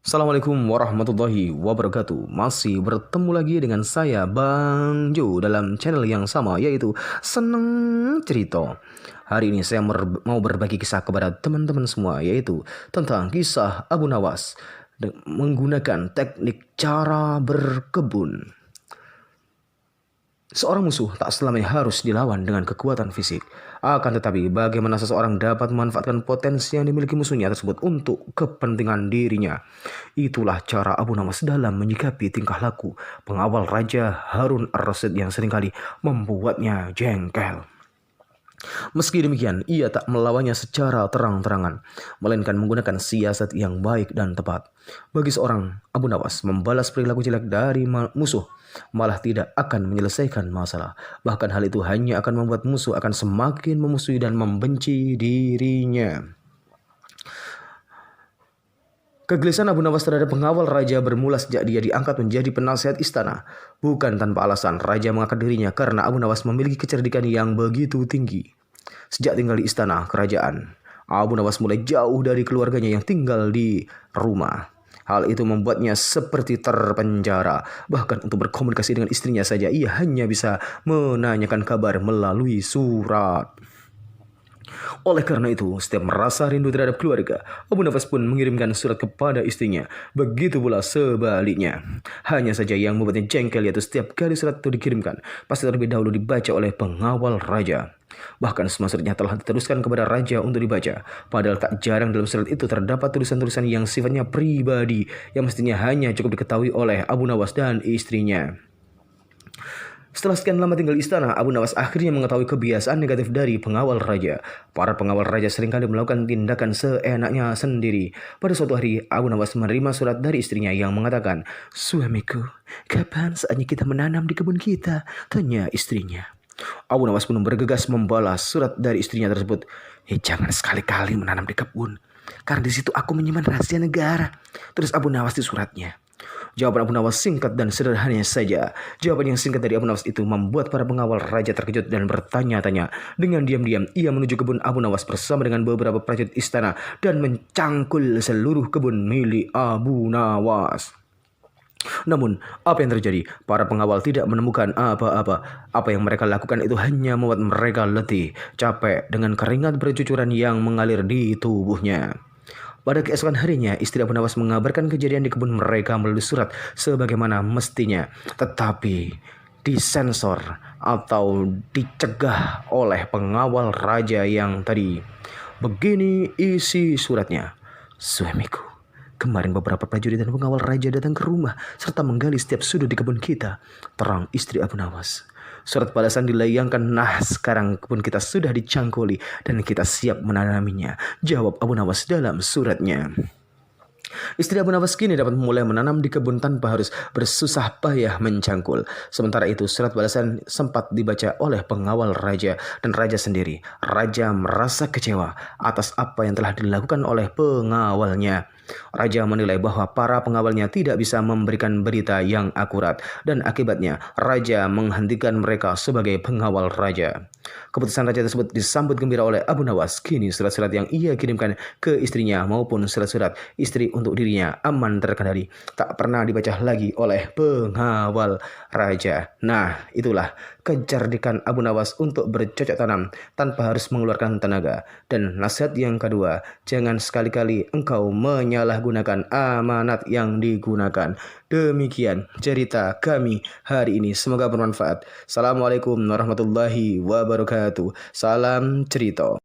Assalamualaikum warahmatullahi wabarakatuh. Masih bertemu lagi dengan saya Bang Jo dalam channel yang sama, yaitu Seneng Cerita. Hari ini saya mau berbagi kisah kepada teman-teman semua, yaitu tentang kisah Abu Nawas menggunakan teknik cara berkebun. Seorang musuh tak selamanya harus dilawan dengan kekuatan fisik. Akan tetapi, bagaimana seseorang dapat memanfaatkan potensi yang dimiliki musuhnya tersebut untuk kepentingan dirinya. Itulah cara Abu Nawas dalam menyikapi tingkah laku pengawal Raja Harun ar-Rasyid yang seringkali membuatnya jengkel. Meski demikian, ia tak melawannya secara terang-terangan, melainkan menggunakan siasat yang baik dan tepat. Bagi seorang Abu Nawas, membalas perilaku jelek dari musuh malah tidak akan menyelesaikan masalah. Bahkan hal itu hanya akan membuat musuh akan semakin memusuhi dan membenci dirinya. Kegelisahan Abu Nawas terhadap pengawal raja bermula sejak dia diangkat menjadi penasihat istana. Bukan tanpa alasan, raja mengangkat dirinya karena Abu Nawas memiliki kecerdikan yang begitu tinggi. Sejak tinggal di istana kerajaan, Abu Nawas mulai jauh dari keluarganya yang tinggal di rumah. Hal itu membuatnya seperti terpenjara. Bahkan untuk berkomunikasi dengan istrinya saja, ia hanya bisa menanyakan kabar melalui surat. Oleh karena itu, setiap merasa rindu terhadap keluarga, Abu Nawas pun mengirimkan surat kepada istrinya. Begitu pula sebaliknya. Hanya saja yang membuatnya jengkel yaitu setiap kali surat itu dikirimkan, pasti terlebih dahulu dibaca oleh pengawal raja. Bahkan semua suratnya telah diteruskan kepada raja untuk dibaca. Padahal tak jarang dalam surat itu terdapat tulisan-tulisan yang sifatnya pribadi, yang mestinya hanya cukup diketahui oleh Abu Nawas dan istrinya. Setelah sekian lama tinggal di istana, Abu Nawas akhirnya mengetahui kebiasaan negatif dari pengawal raja. Para pengawal raja seringkali melakukan tindakan seenaknya sendiri. Pada suatu hari, Abu Nawas menerima surat dari istrinya yang mengatakan, "Suamiku, kapan saatnya kita menanam di kebun kita?" tanya istrinya. Abu Nawas pun bergegas membalas surat dari istrinya tersebut. Jangan sekali-kali menanam di kebun, karena di situ aku menyimpan rahasia negara." Terus Abu Nawas di suratnya. Jawaban Abu Nawas singkat dan sederhana saja. Jawaban yang singkat dari Abu Nawas itu membuat para pengawal raja terkejut dan bertanya-tanya. Dengan diam-diam, ia menuju kebun Abu Nawas bersama dengan beberapa prajurit istana dan mencangkul seluruh kebun milik Abu Nawas. Namun, apa yang terjadi? Para pengawal tidak menemukan apa-apa. Apa yang mereka lakukan itu hanya membuat mereka letih, capek, dengan keringat bercucuran yang mengalir di tubuhnya. Pada keesokan harinya, istri Abu Nawas mengabarkan kejadian di kebun mereka melalui surat sebagaimana mestinya. Tetapi disensor atau dicegah oleh pengawal raja yang tadi. Begini isi suratnya. "Suamiku, kemarin beberapa prajurit dan pengawal raja datang ke rumah serta menggali setiap sudut di kebun kita," terang istri Abu Nawas. Surat balasan dilayangkan, "Nah, sekarang kebun kita sudah dicangkuli dan kita siap menanaminya," jawab Abu Nawas dalam suratnya. Istri Abu Nawas kini dapat mulai menanam di kebun tanpa harus bersusah payah mencangkul. Sementara itu, surat balasan sempat dibaca oleh pengawal raja dan raja sendiri. Raja merasa kecewa atas apa yang telah dilakukan oleh pengawalnya. Raja menilai bahwa para pengawalnya tidak bisa memberikan berita yang akurat dan akibatnya raja menghentikan mereka sebagai pengawal raja. Keputusan raja tersebut disambut gembira oleh Abu Nawas. Kini surat-surat yang ia kirimkan ke istrinya maupun surat-surat istri untuk dirinya aman terkendali, tak pernah dibaca lagi oleh pengawal raja. Nah, itulah kecerdikan Abu Nawas untuk bercocok tanam tanpa harus mengeluarkan tenaga. Dan nasihat yang kedua, jangan sekali-kali engkau menyalahgunakan amanat yang digunakan. Demikian cerita kami hari ini. Semoga bermanfaat. Assalamualaikum warahmatullahi wabarakatuh. Salam cerita.